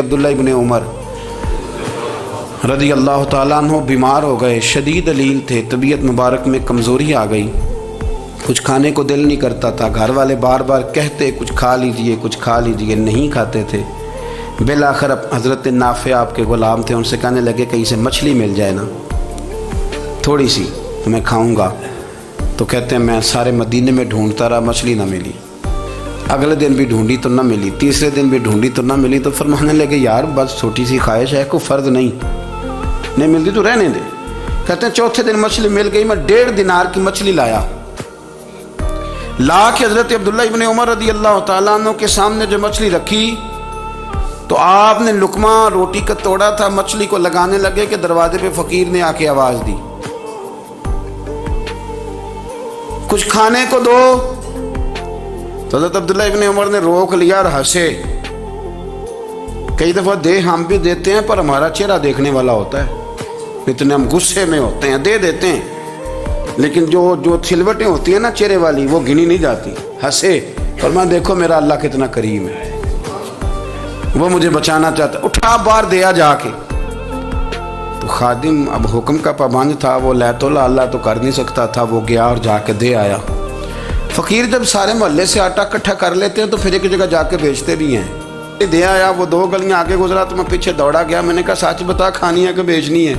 अब्दुल्ला इब्न उमर रज़ी अल्लाह ताला अन्हु बीमार हो गए, शदीद अलील थे, तबीयत मुबारक में कमज़ोरी आ गई, कुछ खाने को दिल नहीं करता था। घर वाले बार बार कहते कुछ खा लीजिए कुछ खा लीजिए, नहीं खाते थे। बिल आखिर हज़रत नाफ़े आपके ग़ुलाम थे, उनसे कहने लगे कहीं से मछली मिल जाए ना थोड़ी सी तो मैं खाऊँगा। तो कहते हैं मैं सारे मदीने में ढूंढता रहा, मछली ना मिली। अगले दिन भी ढूंढी तो ना मिली, तीसरे दिन भी ढूंढी तो ना मिली। तो फरमाने लगे यार बस छोटी सी ख्वाहिश है, कोई फ़र्ज नहीं मिलती तो रहने दे। कहते हैं चौथे दिन मछली मिल गई, मैं 1.5 दिनार की मछली लाया। ला के हज़रत अब्दुल्ला इब्न उमर रज़ी अल्लाह ताला अन्हु के सामने जो मछली रखी तो आपने लुकमा रोटी का तोड़ा था, मछली को लगाने लगे कि दरवाजे पे फ़कीर ने आके आवाज़ दी कुछ खाने को दो। तो हज़रत अब्दुल्ला इब्न उमर ने रोक लिया और हंसे। कई दफ़ा दे हम भी देते हैं पर हमारा चेहरा देखने वाला होता है, इतने हम गुस्से में होते हैं दे देते हैं, लेकिन जो सिलवटें होती हैं ना चेहरे वाली वो गिनी नहीं जाती। हंसे और मैं देखो मेरा अल्लाह कितना करीम है, वो मुझे बचाना चाहता, उठा बार दिया जाके। तो खादिम अब हुक्म का पाबंद था, वो लैतोला अल्लाह तो कर नहीं सकता था, वो गया और जाके दे आया। फ़कीर जब सारे मोहल्ले से आटा इकट्ठा कर लेते हैं तो फिर एक जगह जाके बेचते भी हैं। दे आया, वो 2 गलियां आगे गुजरा तो मैं पीछे दौड़ा गया। मैंने कहा सच बता खानी है कि बेचनी है?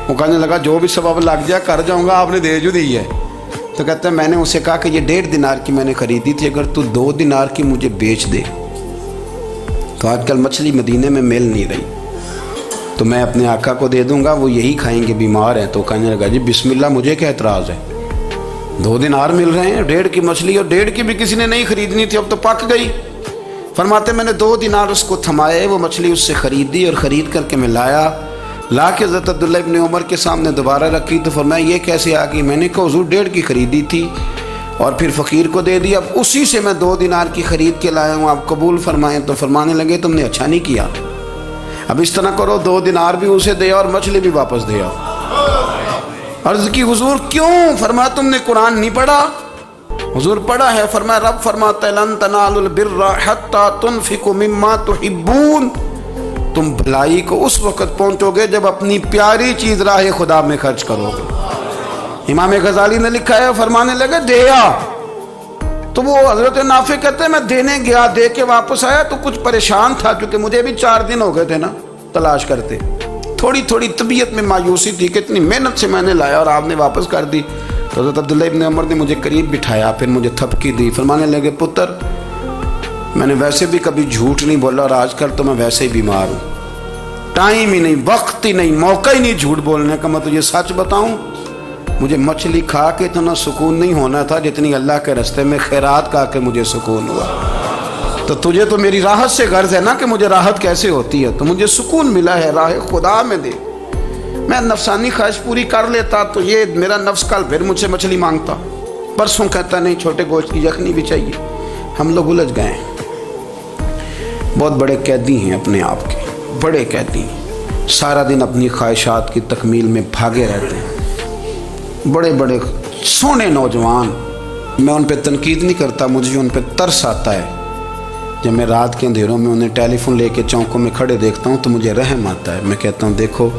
वो कहने लगा जो भी सबब लग जाए कर जाऊंगा, आपने दे जो दी है। तो कहता है मैंने उसे कहा कि ये 1.5 दिनार की मैंने ख़रीदी थी, अगर तू 2 दिनार की मुझे बेच दे तो आजकल मछली मदीने में मिल नहीं रही, तो मैं अपने आका को दे दूंगा, वो यही खाएंगे, बीमार हैं। तो कहने लगा जी बिस्मिल्लाह, मुझे क्या एतराज़ है, 2 दिनार मिल रहे हैं, 1.5 की मछली, और 1.5 की भी किसी ने नहीं खरीदनी थी, अब तो पक गई। फरमाते मैंने 2 दिनार उसको थमाए, वो मछली उससे ख़रीदी और ख़रीद करके मैं लाया। ला के हज़रत अब्दुल्ला इब्न उमर के सामने दोबारा रखी तो फरमाया ये कैसे आ गई? मैंने कहा हुज़ूर 1.5 की ख़रीदी थी और फिर फ़कीर को दे दी, अब उसी से मैं 2 दिनार की ख़रीद के लाया हूँ, आप कबूल फरमाएँ। तो फरमाने लगे तुमने अच्छा नहीं किया, अब इस तरह करो 2 दिनार भी उसे दे और मछली भी वापस दे आओ। अर्ज़ की हुज़ूर क्यों? फरमाया तुमने कुरान नहीं पढ़ा? हुज़ूर पढ़ा है। फरमाया रब फरमाता है लन तनालुल बिर्रा हत्ता तुनफिकु मिम्मा तुहिब्बून, तुम भलाई को उस वक़्त पहुँचोगे जब अपनी प्यारी चीज़ राह खुदा में खर्च करोगे। इमाम गज़ाली ने लिखा है, फरमाने लगे दे आ। तो वो हज़रत नाफ़े कहते हैं मैं देने गया, दे के वापस आया तो कुछ परेशान था क्योंकि मुझे भी 4 दिन हो गए थे ना तलाश करते, थोड़ी थोड़ी तबीयत में मायूसी थी, कितनी मेहनत से मैंने लाया और आपने वापस कर दी। तो हज़रत अब्दुल्ला इब्न उमर ने मुझे करीब बिठाया, फिर मुझे थपकी दी, फरमाने लगे पुत्र मैंने वैसे भी कभी झूठ नहीं बोला और आजकल तो मैं वैसे ही बीमार हूँ, टाइम ही नहीं, वक्त ही नहीं, मौका ही नहीं झूठ बोलने का। मैं तुझे सच बताऊँ, मुझे मछली खा के इतना सुकून नहीं होना था जितनी अल्लाह के रास्ते में खैरात खा के मुझे सुकून हुआ। तो तुझे तो मेरी राहत से गर्ज है ना कि मुझे राहत कैसे होती है, तो मुझे सुकून मिला है राह खुदा में दे। मैं नफसानी ख्वाहिश पूरी कर लेता तो ये मेरा नफ्स कल फिर मुझसे मछली मांगता, परसों कहता नहीं छोटे गोश्त की यखनी भी चाहिए। हम लोग उलझ गए हैं, बहुत बड़े कैदी हैं अपने आप के, बड़े कैदी, सारा दिन अपनी ख्वाहिशात की तकमील में भागे रहते हैं। बड़े बड़े सोने नौजवान, मैं उन पर तनकीद नहीं करता, मुझे उन पर तरस आता है। जब मैं रात के अंधेरों में उन्हें टेलीफोन लेके चौकों में खड़े देखता हूँ तो मुझे रहम आता है। मैं कहता हूँ देखो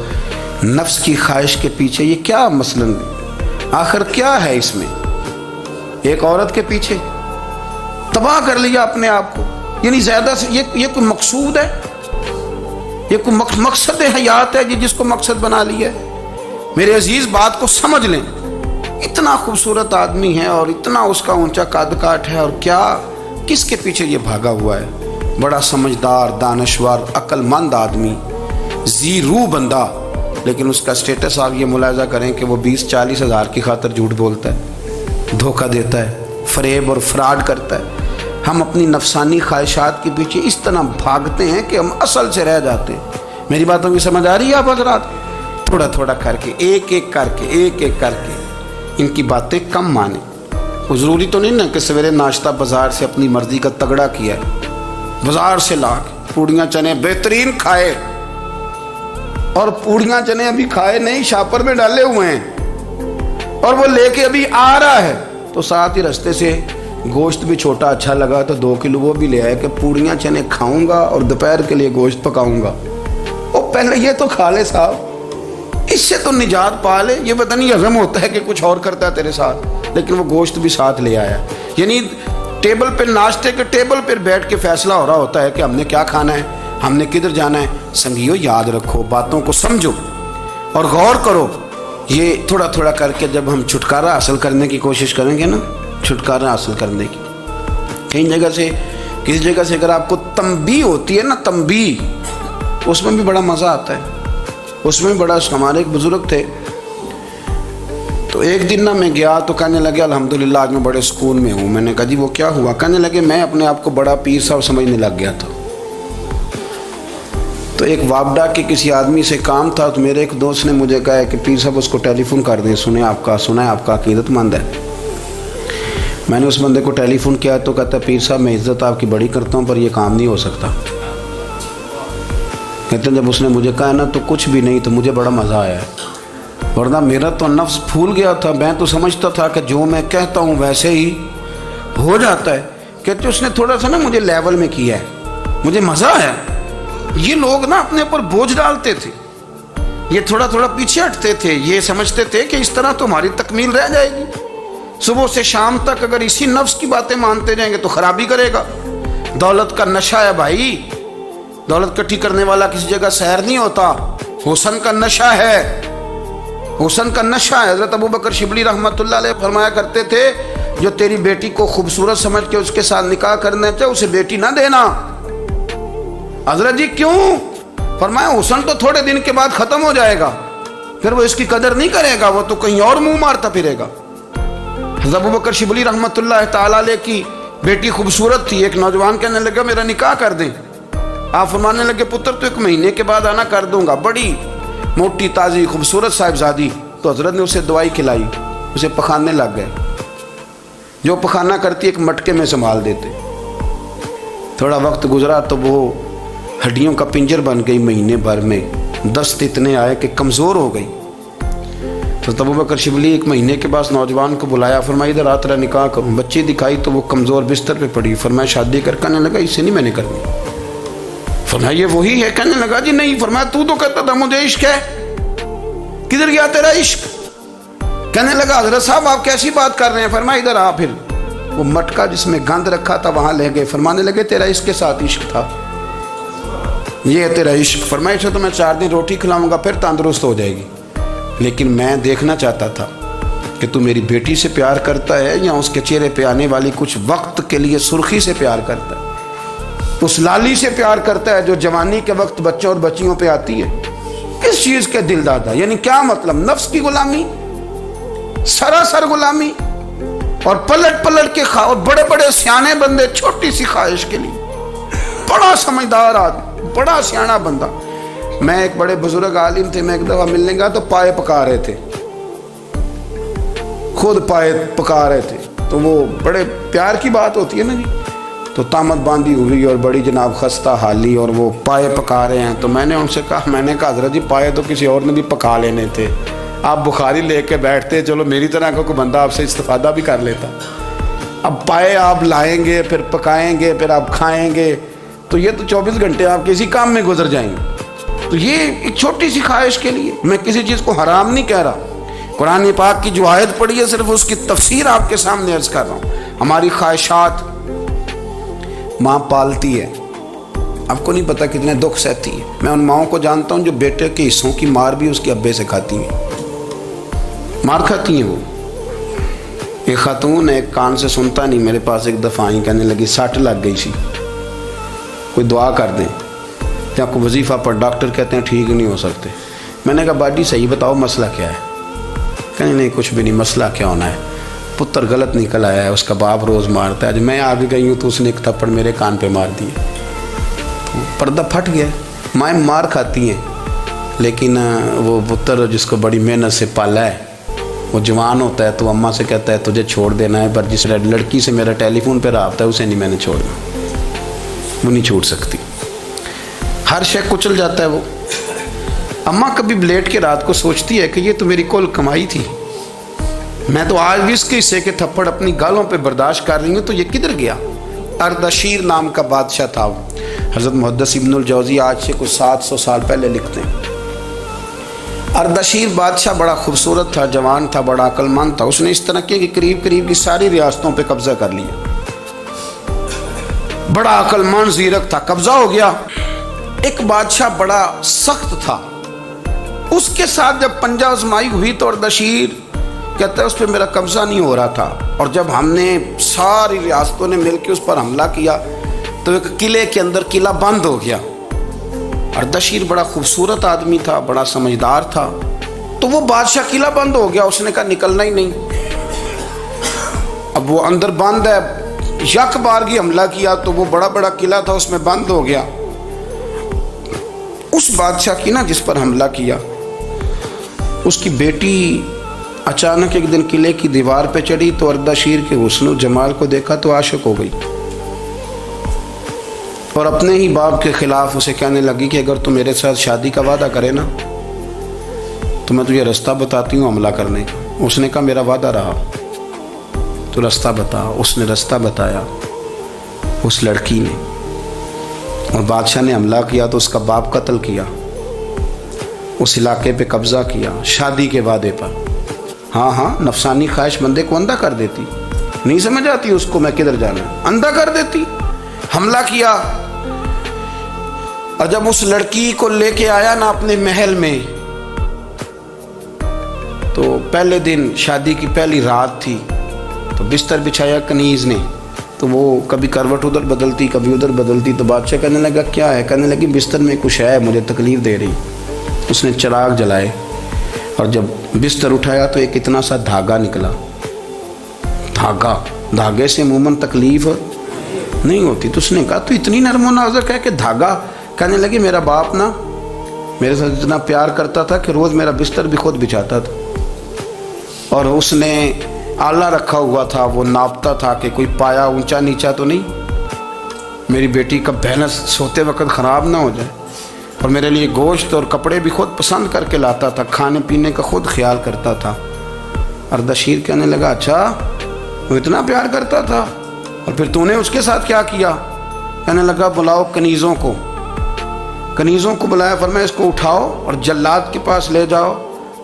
नफ्स की ख्वाहिश के पीछे ये क्या मसलन, आखिर क्या है इसमें? एक औरत के पीछे तबाह कर लिया अपने आप को, यानी ज़्यादा से ये कोई मकसूद है? ये कोई मकसद हयात है जिसको मकसद बना लिया है? मेरे अजीज़ बात को समझ लें, इतना खूबसूरत आदमी है और इतना उसका ऊंचा कद काठ है, और क्या किसके पीछे ये भागा हुआ है? बड़ा समझदार, दानश्वर, अक्लमंद आदमी, जी रूह बंदा, लेकिन उसका स्टेटस आप ये मुलाहिजा करें कि वो 20-40 हज़ार की खातर झूठ बोलता है, धोखा देता है, फरेब और फ्रॉड करता है। हम अपनी नफसानी ख्वाहिशात के पीछे इस तरह भागते हैं कि हम असल से रह जाते हैं। मेरी बातों की समझ आ रही है आप हज़रात? थोड़ा थोड़ा करके, एक एक करके इनकी बातें कम माने। वो ज़रूरी तो नहीं ना कि सवेरे नाश्ता बाज़ार से अपनी मर्ज़ी का तगड़ा किया है, बाज़ार से ला के पूड़ियाँ चने बेहतरीन खाए, और पूड़ियाँ चने अभी खाए नहीं, शापर में डाले हुए हैं, और वो लेके अभी आ रहा है तो साथ ही रास्ते से गोश्त भी छोटा अच्छा लगा तो 2 किलो वो भी ले आए कि पूड़ियाँ चने खाऊंगा और दोपहर के लिए गोश्त पकाऊंगा। ओ पहले ये तो खा ले साहब, इससे तो निजात पा ले। ये पता नहीं हजम होता है कि कुछ और करता है तेरे साथ, लेकिन वो गोश्त भी साथ ले आया। यानी टेबल पर, नाश्ते के टेबल पर बैठ के फैसला हो रहा होता है कि हमने क्या खाना है, हमने किधर जाना है। संगियो याद रखो, बातों को समझो और गौर करो। ये थोड़ा थोड़ा करके जब हम छुटकारा हासिल करने की कोशिश करेंगे ना, छुटकारा हासिल करने की, कई जगह से, किसी जगह से अगर आपको तंबी होती है ना, तंबी, उसमें भी बड़ा मज़ा आता है। उसमें भी बड़ा, हमारे एक बुज़ुर्ग थे, तो एक दिन ना मैं गया तो कहने लगे अल्हम्दुलिल्लाह आज मैं बड़े सुकून में हूँ। मैंने कहा जी वो क्या हुआ? कहने लगे मैं अपने आप को बड़ा पीर साहब समझने लग गया था। तो एक वापडा के किसी आदमी से काम था, तो मेरे एक दोस्त ने मुझे कहा है कि पीर साहब उसको टेलीफोन कर दें, सुना है आपका अकीदतमंद है। मैंने उस बंदे को टेलीफोन किया तो कहता पीर साहब मैं इज़्ज़त आपकी बड़ी करता हूँ पर यह काम नहीं हो सकता। कहते जब उसने मुझे कहा ना तो कुछ भी नहीं, तो मुझे बड़ा मज़ा आया है, वरना मेरा तो नफ्स फूल गया था। मैं तो समझता था कि जो मैं कहता हूँ वैसे ही हो जाता है। कहते उसने थोड़ा सा ना मुझे लेवल में किया है, मुझे मज़ा आया। ये लोग ना अपने ऊपर बोझ डालते थे, ये थोड़ा थोड़ा पीछे हटते थे, ये समझते थे कि इस तरह तो हमारी तकमील रह जाएगी। सुबह से शाम तक अगर इसी नफ्स की बातें मानते जाएंगे तो खराबी करेगा। दौलत का नशा है भाई, दौलत इकट्ठी करने वाला किसी जगह सैर नहीं होता। हुस्न का नशा है, हुस्न का नशा है। हज़रत अबू बकर शिबली रहमतुल्लाह अलैह फरमाया करते थे जो तेरी बेटी को खूबसूरत समझ के उसके साथ निकाह करना चाहे उसे बेटी ना देना। हजरत जी क्यों? फरमाया हुस्न तो थोड़े दिन के बाद खत्म हो जाएगा, फिर वो इसकी कदर नहीं करेगा, वो तो कहीं और मुंह मारता फिरेगा। हज़रत अबू बकर शिबली रहमतुल्लाह ताला अलैह की बेटी खूबसूरत थी। एक नौजवान कहने लगा मेरा निकाह कर दें। आप फरमाने लगे पुत्र तो 1 महीने के बाद आना, कर दूंगा। बड़ी मोटी ताज़ी खूबसूरत साहिबजादी। तो हजरत ने उसे दवाई खिलाई, उसे पखाने लग गए। जो पखाना करती एक मटके में संभाल देते। थोड़ा वक्त गुजरा तो वो हड्डियों का पिंजर बन गई। महीने भर में दस्त इतने आए कि कमज़ोर हो गई। तो अबू बकर शिबली 1 महीने के बाद नौजवान को बुलाया, फरमाया इधर आ तेरा निकाह करूँ। बच्ची दिखाई तो वो कमज़ोर बिस्तर पे पड़ी। फरमाया शादी कर? कहने लगा इससे नहीं मैंने करनी। फरमाया ये वही है? कहने लगा जी नहीं। फरमाया तू तो कहता था मुझे इश्क है, किधर गया तेरा इश्क? कहने लगा हजरत साहब आप कैसी बात कर रहे हैं? फरमाया इधर आ। फिर वो मटका जिसमें गंद रखा था वहां ले गए। फरमाने लगे तेरा इसके साथ इश्क था, ये है तेरा इश्क। फरमाया इसे तो मैं 4 दिन रोटी खिलाऊंगा फिर तंदुरुस्त हो जाएगी, लेकिन मैं देखना चाहता था कि तू मेरी बेटी से प्यार करता है या उसके चेहरे पे आने वाली कुछ वक्त के लिए सुर्खी से प्यार करता है, उस लाली से प्यार करता है जो जवानी के वक्त बच्चों और बच्चियों पे आती है। किस चीज़ के दिल दादा? यानी क्या मतलब? नफ्स की गुलामी, सरासर गुलामी। और पलट पलट के और बड़े बड़े सियाने बंदे छोटी सी ख्वाहिश के लिए। बड़ा समझदार आदमी, बड़ा सियाना बंदा। मैं एक बड़े बुजुर्ग आलिम थे, मैं एक दफ़ा मिलने गया तो पाए पका रहे थे, खुद पाए पका रहे थे। तो वो बड़े प्यार की बात होती है ना जी। तो तामत बांधी हुई और बड़ी जनाब खस्ता हाली और वो पाए पका रहे हैं। तो मैंने उनसे कहा, मैंने कहा हजरत जी पाए तो किसी और ने भी पका लेने थे, आप बुखारी लेके बैठते, चलो मेरी तरह का कोई बंदा आपसे इस्तेफादा भी कर लेता। अब पाए आप लाएंगे, फिर पकाएंगे, फिर आप खाएंगे, तो ये तो 24 घंटे आप किसी काम में गुजर जाएंगे। तो ये एक छोटी सी ख्वाहिश के लिए, मैं किसी चीज़ को हराम नहीं कह रहा। कुरान पाक की जो आयत पढ़ी है सिर्फ उसकी तफसीर आपके सामने अर्ज कर रहा हूँ। हमारी ख्वाहिशात माँ पालती है, आपको नहीं पता कितने दुख सहती है। मैं उन माओं को जानता हूँ जो बेटे के हिस्सों की मार भी उसके अब्बे से खाती हैं, मार खाती हैं वो। एक खातून एक कान से सुनता नहीं, मेरे पास एक दफ़ा आई, कहने लगी 60 लग गई सी, कोई दुआ कर दें। तो आपको वजीफ़ा पर डॉक्टर कहते हैं ठीक नहीं हो सकते। मैंने कहा बाजी सही बताओ मसला क्या है? कहने नहीं कुछ भी नहीं, मसला क्या होना है, पुत्र गलत निकल आया है, उसका बाप रोज़ मारता है, आज मैं आगे गई हूँ तो उसने एक थप्पड़ मेरे कान पे मार दिया, तो पर्दा फट गया। माएँ मार खाती हैं, लेकिन वो पुत्र जिसको बड़ी मेहनत से पाला है वो जवान होता है तो अम्मा से कहता है तुझे छोड़ देना है, पर जिस लड़की से मेरा टेलीफोन पे रब्ता है उसे नहीं मैंने छोड़ना, वो नहीं छूट सकती। हर शय कुचल जाता है वो। अम्मा कभी लेट के रात को सोचती है कि ये तो मेरी कुल कमाई थी, میں تو آج بھی اس کے حصے کے تھپڑ اپنی گالوں پہ برداشت کر رہی ہوں، تو یہ کدھر گیا؟ اردشیر نام کا بادشاہ تھا۔ حضرت محدث ابن الجوزی آج سے کچھ 700 سال پہلے لکھتے ہیں، اردشیر بادشاہ بڑا خوبصورت تھا، جوان تھا، بڑا عقل مند تھا۔ اس نے اس طرح کہ قریب کی ساری ریاستوں پہ قبضہ کر لیا۔ بڑا عقل مند زیرک تھا، قبضہ ہو گیا۔ ایک بادشاہ بڑا سخت تھا، اس کے ساتھ جب پنجہ آزمائی ہوئی تو اردشیر کہتا ہے اس پہ میرا قبضہ نہیں ہو رہا تھا، اور جب ہم نے ساری ریاستوں نے مل کے اس پر حملہ کیا تو ایک قلعے کے اندر قلعہ بند ہو گیا۔ اردشیر بڑا خوبصورت آدمی تھا، بڑا سمجھدار تھا، تو وہ بادشاہ قلعہ بند ہو گیا، اس نے کہا نکلنا ہی نہیں۔ اب وہ اندر بند ہے، یک بارگی حملہ کیا تو وہ بڑا قلعہ تھا اس میں بند ہو گیا۔ اس بادشاہ کی نا جس پر حملہ کیا، اس کی بیٹی اچانک ایک دن قلعے کی دیوار پہ چڑھی تو اردشیر کے حسن و جمال کو دیکھا تو عاشق ہو گئی، اور اپنے ہی باپ کے خلاف اسے کہنے لگی کہ اگر تو میرے ساتھ شادی کا وعدہ کرے نا تو میں تجھے رستہ بتاتی ہوں حملہ کرنے کا۔ اس نے کہا میرا وعدہ رہا، تو رستہ بتا۔ اس نے رستہ بتایا اس لڑکی نے، اور بادشاہ نے حملہ کیا تو اس کا باپ قتل کیا، اس علاقے پہ قبضہ کیا شادی کے وعدے پر۔ ہاں نفسانی خواہش بندے کو اندھا کر دیتی، نہیں سمجھ آتی اس کو میں کدھر جانا ہے، اندھا کر دیتی۔ حملہ کیا، اور جب اس لڑکی کو لے کے آیا نا اپنے محل میں، تو پہلے دن شادی کی پہلی رات تھی، تو بستر بچھایا کنیز نے، تو وہ کبھی کروٹ ادھر بدلتی کبھی ادھر بدلتی، تو بادشاہ کہنے لگا کیا ہے؟ کہنے لگی بستر میں کچھ ہے، مجھے تکلیف دے رہی۔ اس نے چراغ جلائے اور جب بستر اٹھایا تو ایک اتنا سا دھاگا نکلا۔ دھاگے سے عموماً تکلیف نہیں ہوتی، تو اس نے کہا تو اتنی نرم و نازک ہے کہ دھاگا؟ کہنے لگی میرا باپ نا میرے ساتھ اتنا پیار کرتا تھا کہ روز میرا بستر بھی خود بچھاتا تھا، اور اس نے آلہ رکھا ہوا تھا، وہ ناپتا تھا کہ کوئی پایا اونچا نیچا تو نہیں، میری بیٹی کا بیلنس سوتے وقت خراب نہ ہو جائے، اور میرے لیے گوشت اور کپڑے بھی خود پسند کر کے لاتا تھا، کھانے پینے کا خود خیال کرتا تھا۔ اردشیر کہنے لگا اچھا وہ اتنا پیار کرتا تھا، اور پھر تو نے اس کے ساتھ کیا کیا؟ کہنے لگا بلاؤ کنیزوں کو بلایا، فرمایا اس کو اٹھاؤ اور جلاد کے پاس لے جاؤ،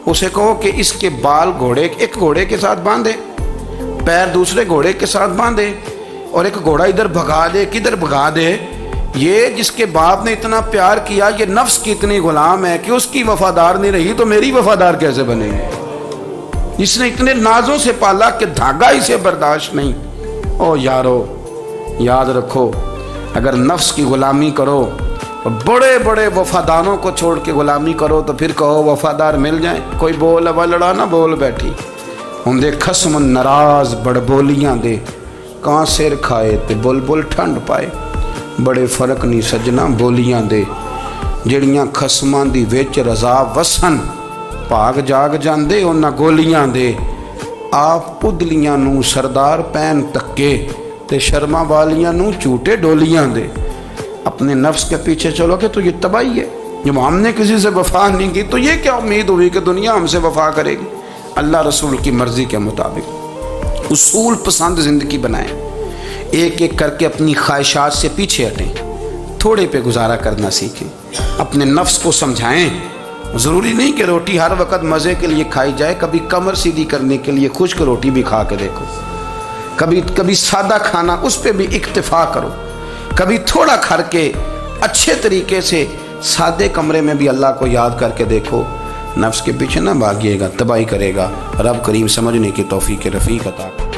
اسے کہو کہ اس کے بال ایک گھوڑے کے ساتھ باندھے، پیر دوسرے گھوڑے کے ساتھ باندھے، اور ایک گھوڑا ادھر بھگا دے، کدھر بھگا دے، یہ جس کے باپ نے اتنا پیار کیا، یہ نفس کی اتنی غلام ہے کہ اس کی وفادار نہیں رہی تو میری وفادار کیسے بنے گی؟ اس نے اتنے نازوں سے پالا کہ دھاگا اسے برداشت نہیں۔ او یارو یاد رکھو، اگر نفس کی غلامی کرو اور بڑے وفاداروں کو چھوڑ کے غلامی کرو تو پھر کہو وفادار مل جائیں، کوئی بول اب لڑا نہ بول بیٹھی ہوں دے خصم ناراض بڑ بولیاں دے، کہاں سر کھائے تے بلبل ٹھنڈ پائے، بڑے فرق نہیں سجنا بولیاں دے، جڑیاں خصماں دی وچ رضا وسن، بھاگ جاگ جاندے انہاں گولیاں دے، آپ ادلیاں نو سردار پین تکے تے شرما والیاں نو چوٹے ڈولیاں دے۔ اپنے نفس کے پیچھے چلو کہ تو یہ تباہی ہے، جب ہم نے کسی سے وفا نہیں کی تو یہ کیا امید ہوئی کہ دنیا ہم سے وفا کرے گی؟ اللہ رسول کی مرضی کے مطابق اصول پسند زندگی بنائیں، ایک ایک کر کے اپنی خواہشات سے پیچھے ہٹیں، تھوڑے پہ گزارا کرنا سیکھیں، اپنے نفس کو سمجھائیں۔ ضروری نہیں کہ روٹی ہر وقت مزے کے لیے کھائی جائے، کبھی کمر سیدھی کرنے کے لیے خشک روٹی بھی کھا کے دیکھو، کبھی سادہ کھانا اس پہ بھی اکتفا کرو، کبھی تھوڑا کھر کے اچھے طریقے سے سادے کمرے میں بھی اللہ کو یاد کر کے دیکھو۔ نفس کے پیچھے نہ بھاگیے گا، تباہی کرے گا۔ رب کریم سمجھنے کی توفیق رفیق عطا کرے۔